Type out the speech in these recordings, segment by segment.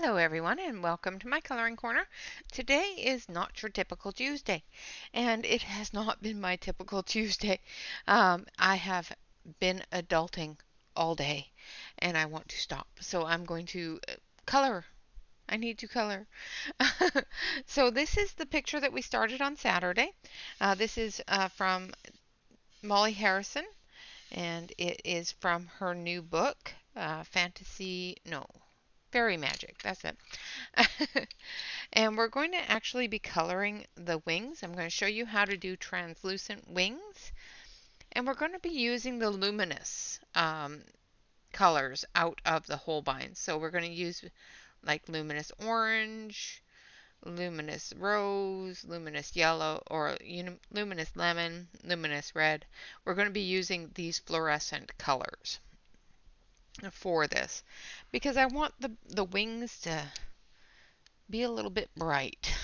Hello everyone and welcome to my coloring corner. Today is not your typical Tuesday, and it has not been my typical Tuesday. I have been adulting all day and I want to stop, so I'm going to color. I need to color. So this is the picture that we started on Saturday. This is from Molly Harrison, and it is from her new book, Fairy Magic. That's it. And we're going to actually be coloring the wings. I'm going to show you how to do translucent wings. And we're going to be using the luminous colors out of the Holbein. So we're going to use like luminous orange, luminous rose, luminous yellow, or luminous lemon, luminous red. We're going to be using these fluorescent colors for this because I want the wings to be a little bit bright.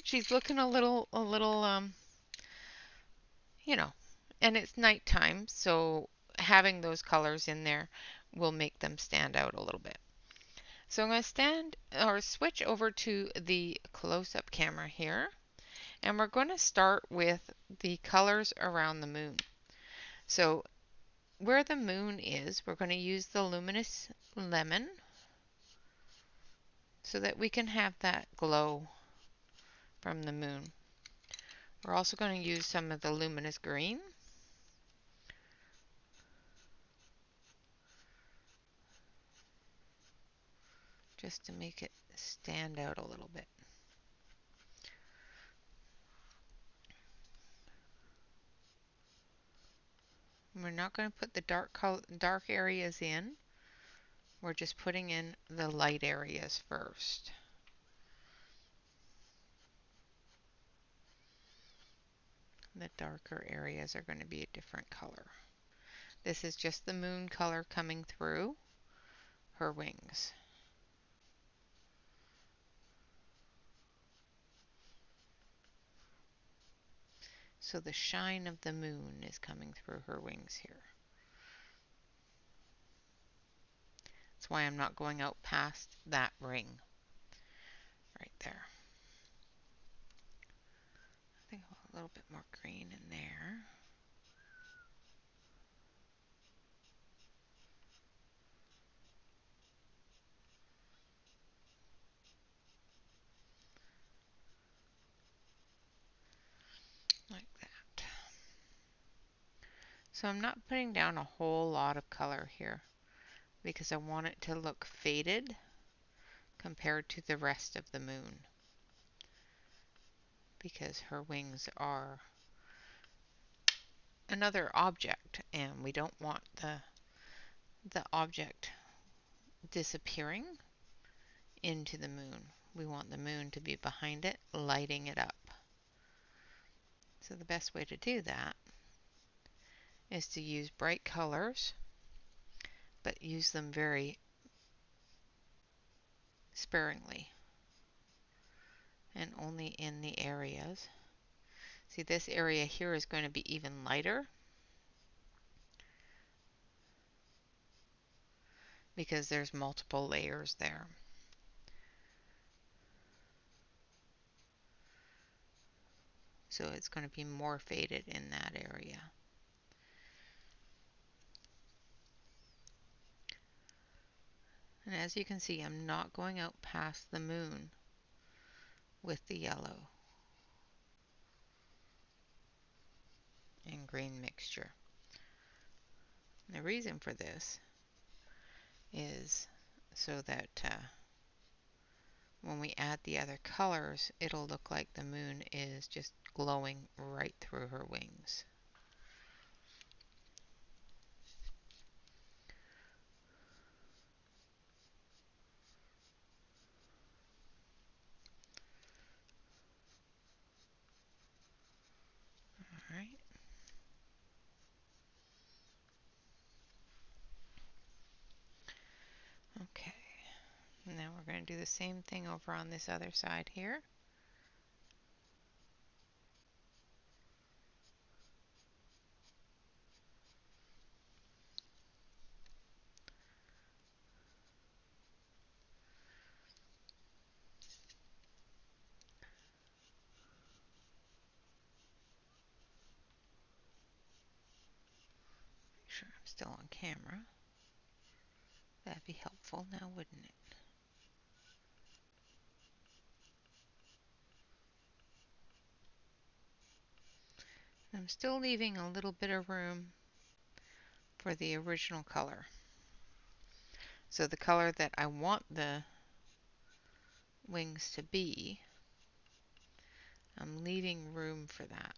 She's looking a little you know, and it's nighttime, so having those colors in there will make them stand out a little bit. So I'm going to switch over to the close-up camera here, and we're going to start with the colors around the moon. So where the moon is, we're going to use the luminous lemon so that we can have that glow from the moon. We're also going to use some of the luminous green. Just to make it stand out a little bit. We're not going to put the dark areas in. We're just putting in the light areas first. The darker areas are going to be a different color. This is just the moon color coming through her wings. So the shine of the moon is coming through her wings here. That's why I'm not going out past that ring right there. I think I'll put a little bit more green in there. Like that. So I'm not putting down a whole lot of color here because I want it to look faded compared to the rest of the moon, because her wings are another object and we don't want the object disappearing into the moon. We want the moon to be behind it, lighting it up. So the best way to do that is to use bright colors, but use them very sparingly and only in the areas. See, this area here is going to be even lighter because there's multiple layers there. So it's going to be more faded in that area. And as you can see, I'm not going out past the moon with the yellow and green mixture. And the reason for this is so that when we add the other colors, it'll look like the moon is just glowing right through her wings. All right. Okay. Now we're going to do the same thing over on this other side here. sure I'm still on camera. That'd be helpful now, wouldn't it? I'm still leaving a little bit of room for the original color. So the color that I want the wings to be, I'm leaving room for that.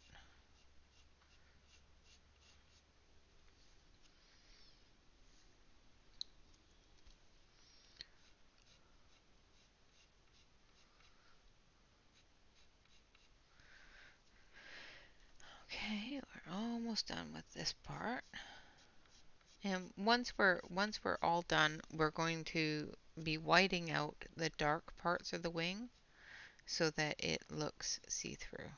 Okay, we're almost done with this part. And once we're all done, we're going to be whiting out the dark parts of the wing so that it looks see-through.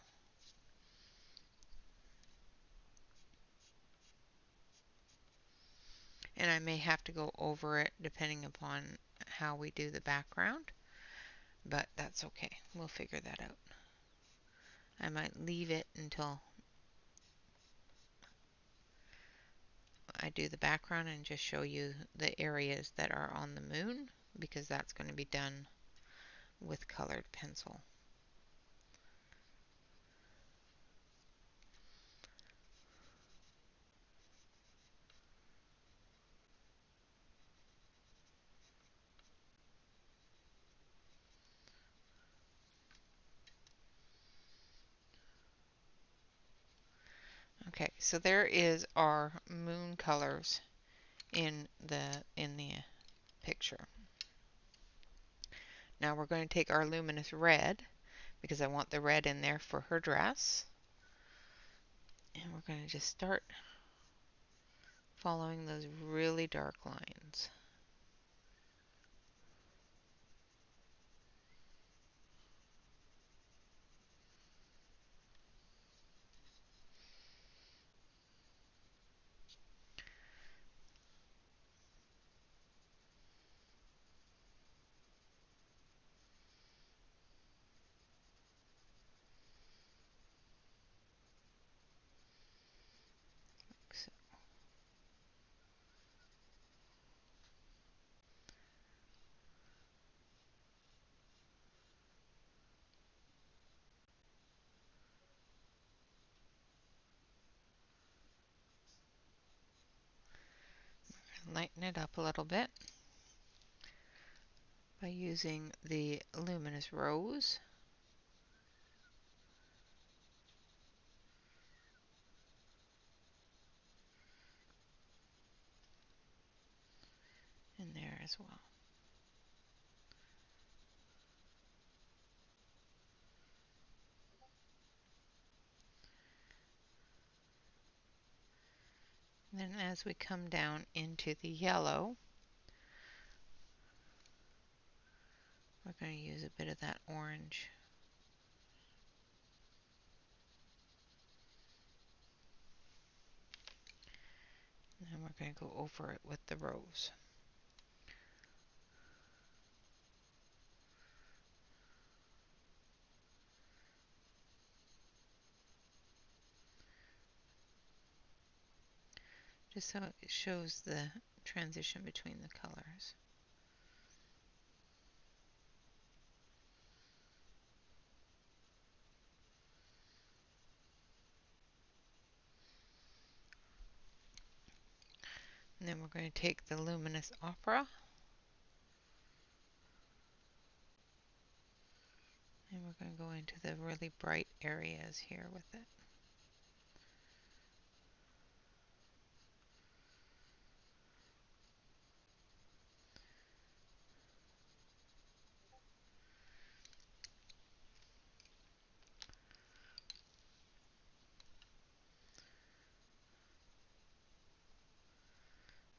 And I may have to go over it depending upon how we do the background, but that's okay. We'll figure that out. I might leave it until I do the background and just show you the areas that are on the moon, because that's going to be done with colored pencil. Okay, so there is our moon colors in the picture. Now we're going to take our luminous red, because I want the red in there for her dress. And we're going to just start following those really dark lines. So, lighten it up a little bit by using the luminous rose. In there as well. And then as we come down into the yellow, we're going to use a bit of that orange. And then we're going to go over it with the rose. Just so it shows the transition between the colors. And then we're going to take the luminous opera, and we're going to go into the really bright areas here with it.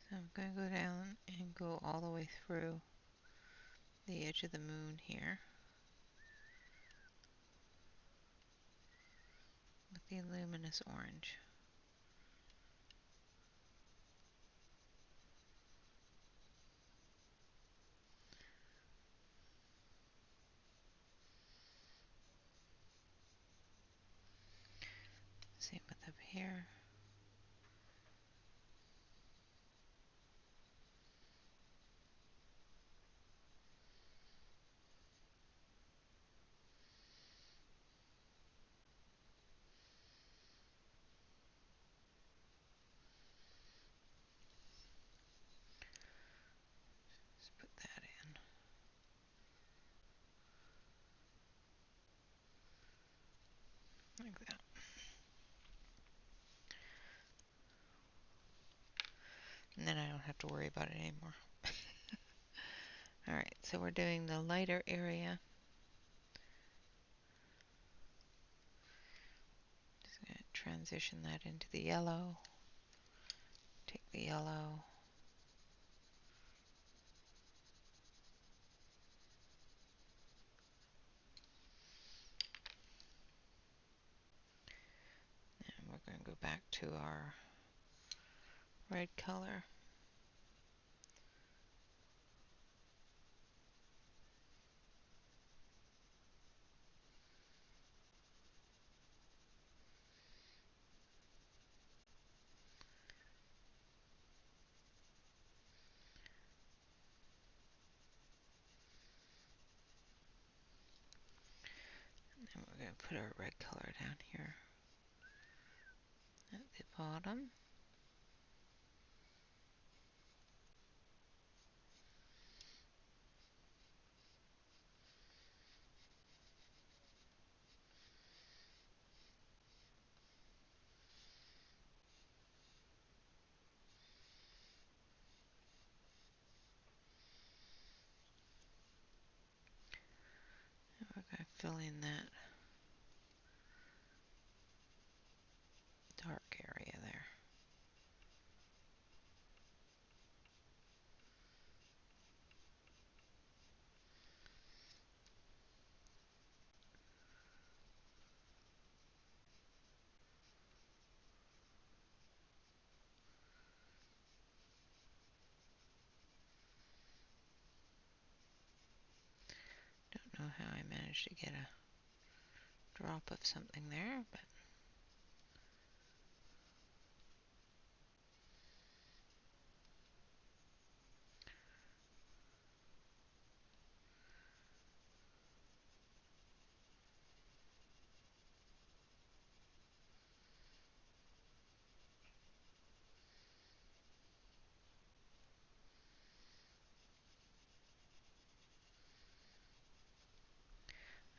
So I'm going to go down and go all the way through the edge of the moon here with the luminous orange. Same with up here. like that. And then I don't have to worry about it anymore. Alright, so we're doing the lighter area. Just going to transition that into the yellow. Take the yellow. And we're going to go back to our red color. And we're going to put our red color down here at the bottom. And we're going to fill in that dark area there. Don't know how I managed to get a drop of something there, but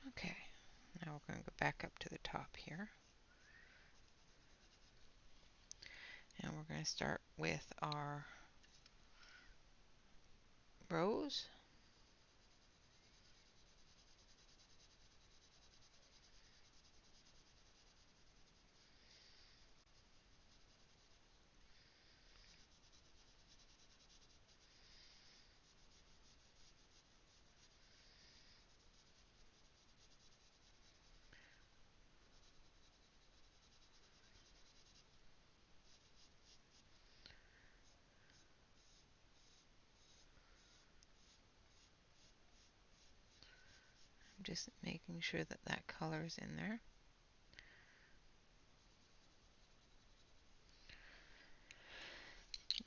okay. Now we're going to go back up to the top here. And we're going to start with our rose. I'm just making sure that that color is in there.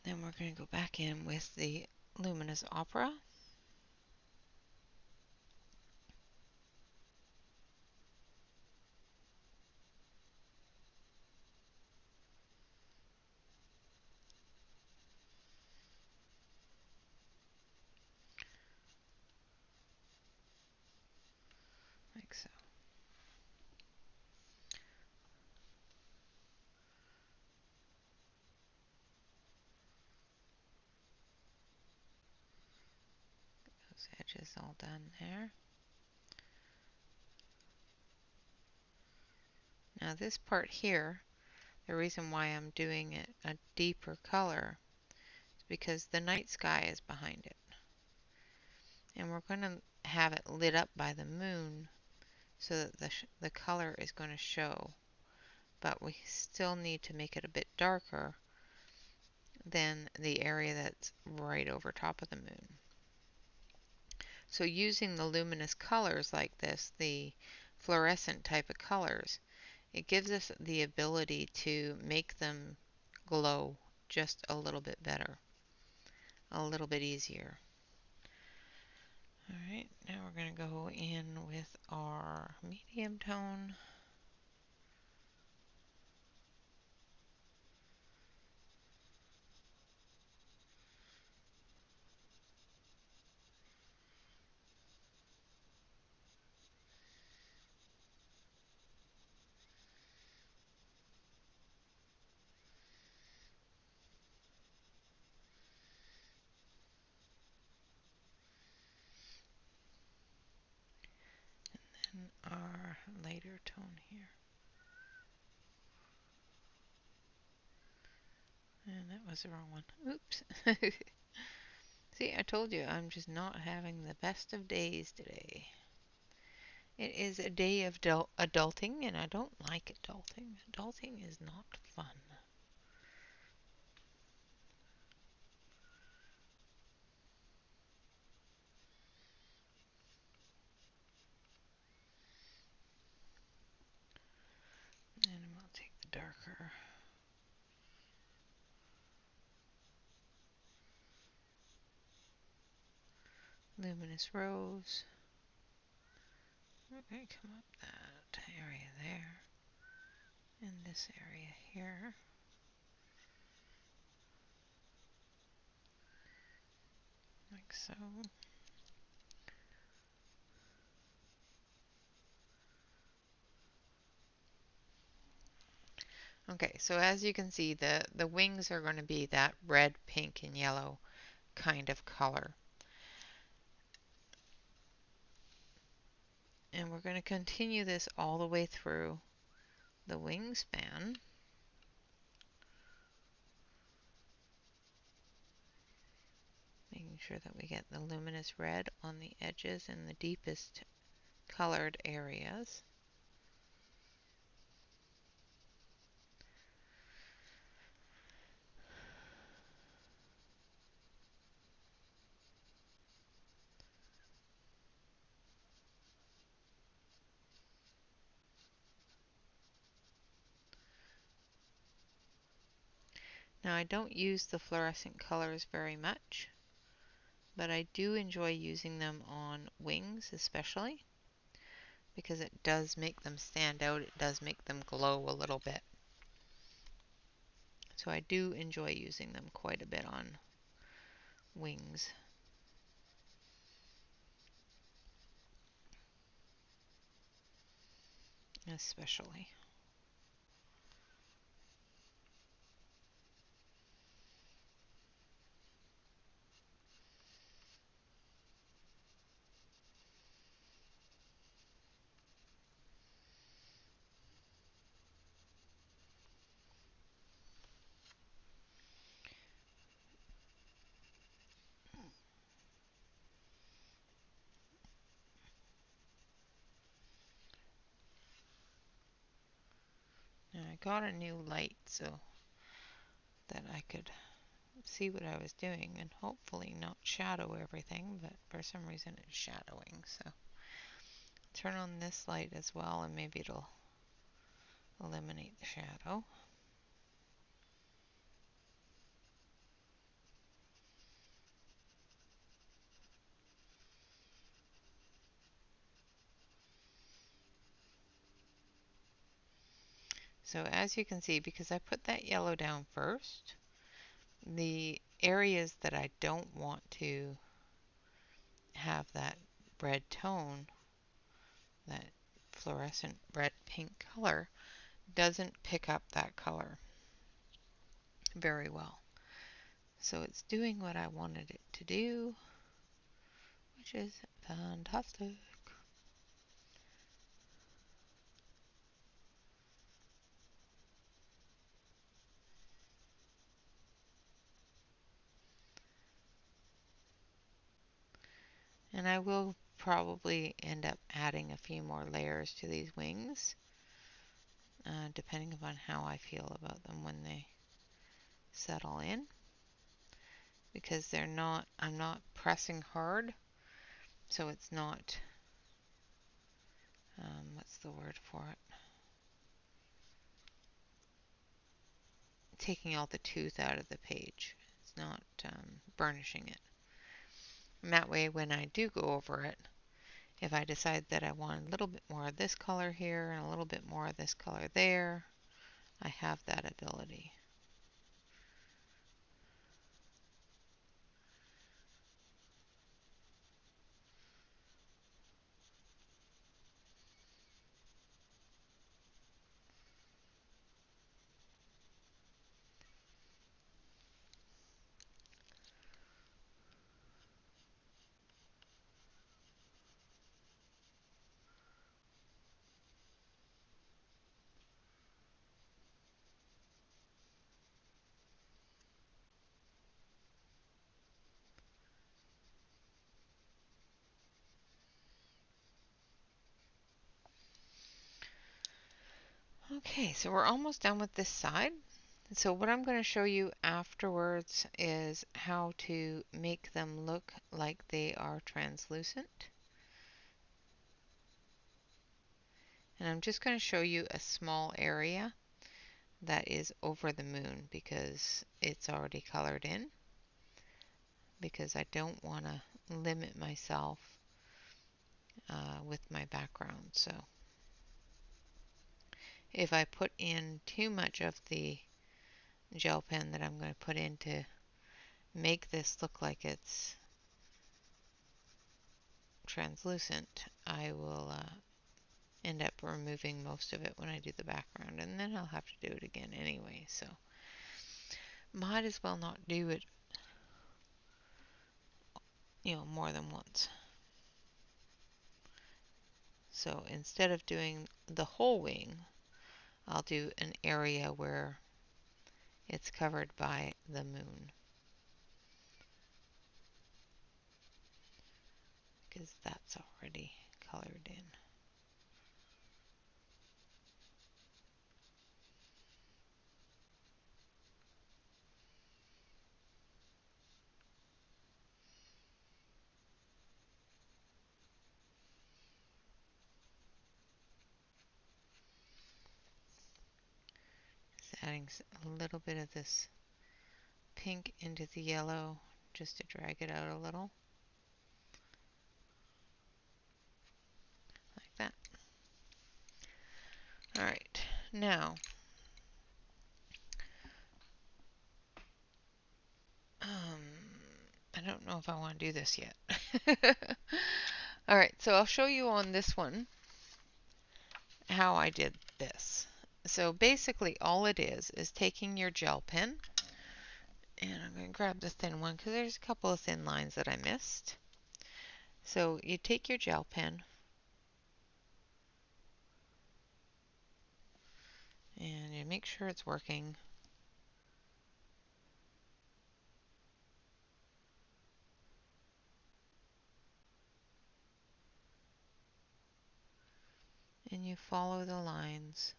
Then we're going to go back in with the luminous opera. Like so. Those edges all done there. Now this part here, the reason why I'm doing it a deeper color is because the night sky is behind it. And we're going to have it lit up by the moon so that the color is going to show. But we still need to make it a bit darker than the area that's right over top of the moon. So using the luminous colors like this, the fluorescent type of colors, it gives us the ability to make them glow just a little bit better, a little bit easier. Alright, now we're going to go in with our medium tone. our lighter tone here. And that was the wrong one. Oops. See, I told you I'm just not having the best of days today. It is a day of adulting, and I don't like adulting. Adulting is not fun. And I'll take the darker luminous rose. Okay, come up that area there. In this area here. Like so. Okay, so as you can see, the wings are going to be that red, pink, and yellow kind of color. And we're going to continue this all the way through the wingspan. Making sure that we get the luminous red on the edges and the deepest colored areas. Now I don't use the fluorescent colors very much, but I do enjoy using them on wings especially, because it does make them stand out, it does make them glow a little bit. So I do enjoy using them quite a bit on wings. Especially. Now I got a new light so that I could see what I was doing and hopefully not shadow everything, but for some reason it's shadowing, so turn on this light as well and maybe it'll eliminate the shadow. So as you can see, because I put that yellow down first, the areas that I don't want to have that red tone, that fluorescent red-pink color, doesn't pick up that color very well. So it's doing what I wanted it to do, which is fantastic. And I will probably end up adding a few more layers to these wings, depending upon how I feel about them when they settle in. Because I'm not pressing hard, so it's not, what's the word for it? Taking all the tooth out of the page. It's not burnishing it. And that way when I do go over it, if I decide that I want a little bit more of this color here and a little bit more of this color there, I have that ability. Okay, so we're almost done with this side. So what I'm going to show you afterwards is how to make them look like they are translucent. And I'm just going to show you a small area that is over the moon because it's already colored in, because I don't want to limit myself with my background. So if I put in too much of the gel pen that I'm going to put in to make this look like it's translucent, I will end up removing most of it when I do the background, and then I'll have to do it again anyway, so might as well not do it, more than once. So instead of doing the whole wing, I'll do an area where it's covered by the moon, because that's already colored in. Just adding a little bit of this pink into the yellow just to drag it out a little, like that. Alright, now I don't know if I want to do this yet. Alright, so I'll show you on this one how I did this. So basically all it is taking your gel pen, and I'm going to grab the thin one because there's a couple of thin lines that I missed. So you take your gel pen and you make sure it's working. And you follow the lines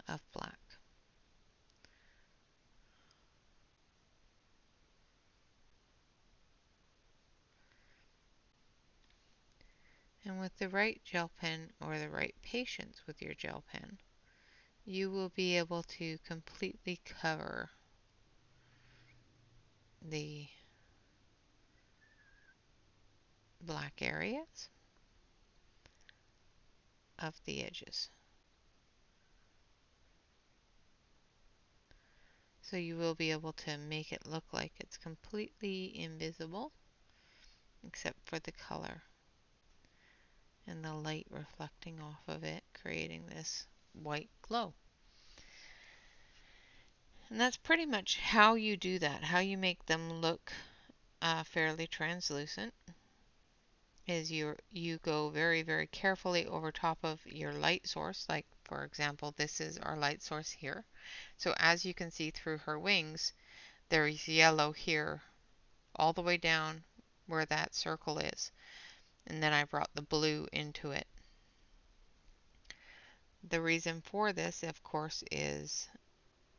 of black. And with the right gel pen or the right patience with your gel pen, you will be able to completely cover the black areas of the edges. So you will be able to make it look like it's completely invisible except for the color and the light reflecting off of it, creating this white glow. And that's pretty much how you do that, how you make them look fairly translucent, is you go very, very carefully over top of your light source. Like, for example, this is our light source here. So as you can see through her wings, there's yellow here all the way down where that circle is. And then I brought the blue into it. The reason for this, of course, is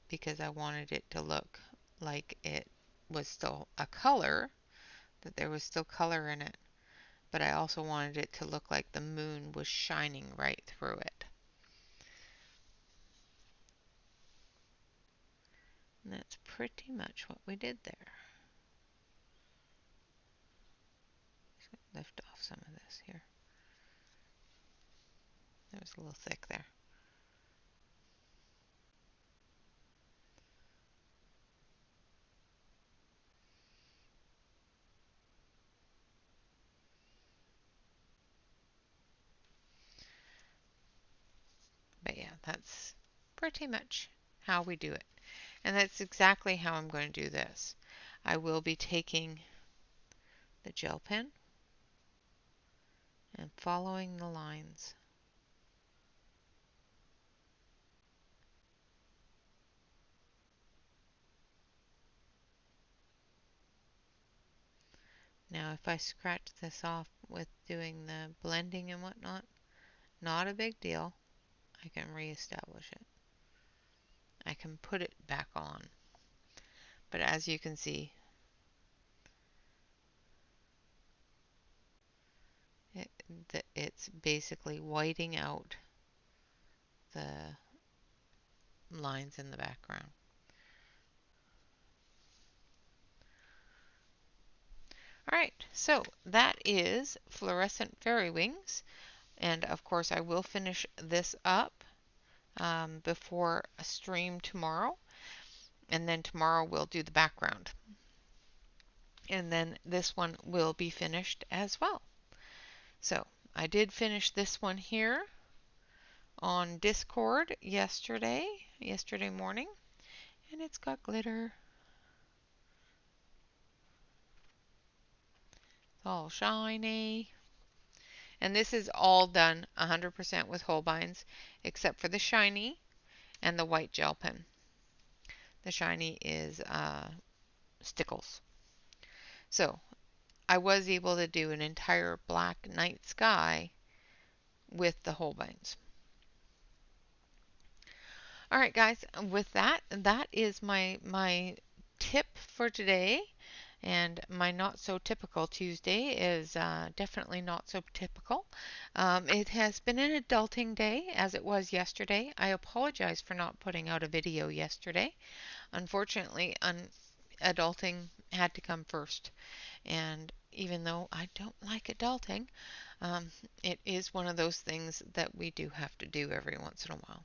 because I wanted it to look like it was still a color, that there was still color in it, but I also wanted it to look like the moon was shining right through it. And that's pretty much what we did there. Lift off some of this here. That was a little thick there. But yeah, that's pretty much how we do it. And that's exactly how I'm going to do this. I will be taking the gel pen and following the lines. Now, if I scratch this off with doing the blending and whatnot, not a big deal. I can reestablish it. I can put it back on. But as you can see, it's basically whiting out the lines in the background. Alright, so that is fluorescent fairy wings. And of course I will finish this up before a stream tomorrow. And then tomorrow we'll do the background. And then this one will be finished as well. So I did finish this one here on Discord yesterday morning, and it's got glitter. It's all shiny. And this is all done 100% with Holbein's, except for the shiny and the white gel pen. The shiny is Stickles. So I was able to do an entire black night sky with the Holbein's. All right, guys, with that, that is my tip for today. And my not so typical Tuesday is definitely not so typical. It has been an adulting day as it was yesterday. I apologize for not putting out a video yesterday. Unfortunately, adulting had to come first. And even though I don't like adulting, it is one of those things that we do have to do every once in a while.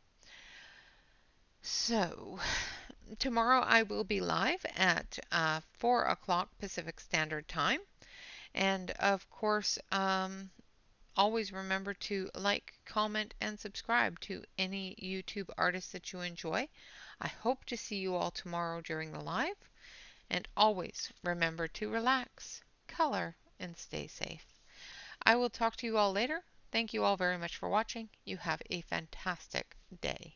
So, tomorrow I will be live at 4 o'clock Pacific Standard Time. And of course, always remember to like, comment, and subscribe to any YouTube artists that you enjoy. I hope to see you all tomorrow during the live. And always remember to relax, color, and stay safe. I will talk to you all later. Thank you all very much for watching. You have a fantastic day.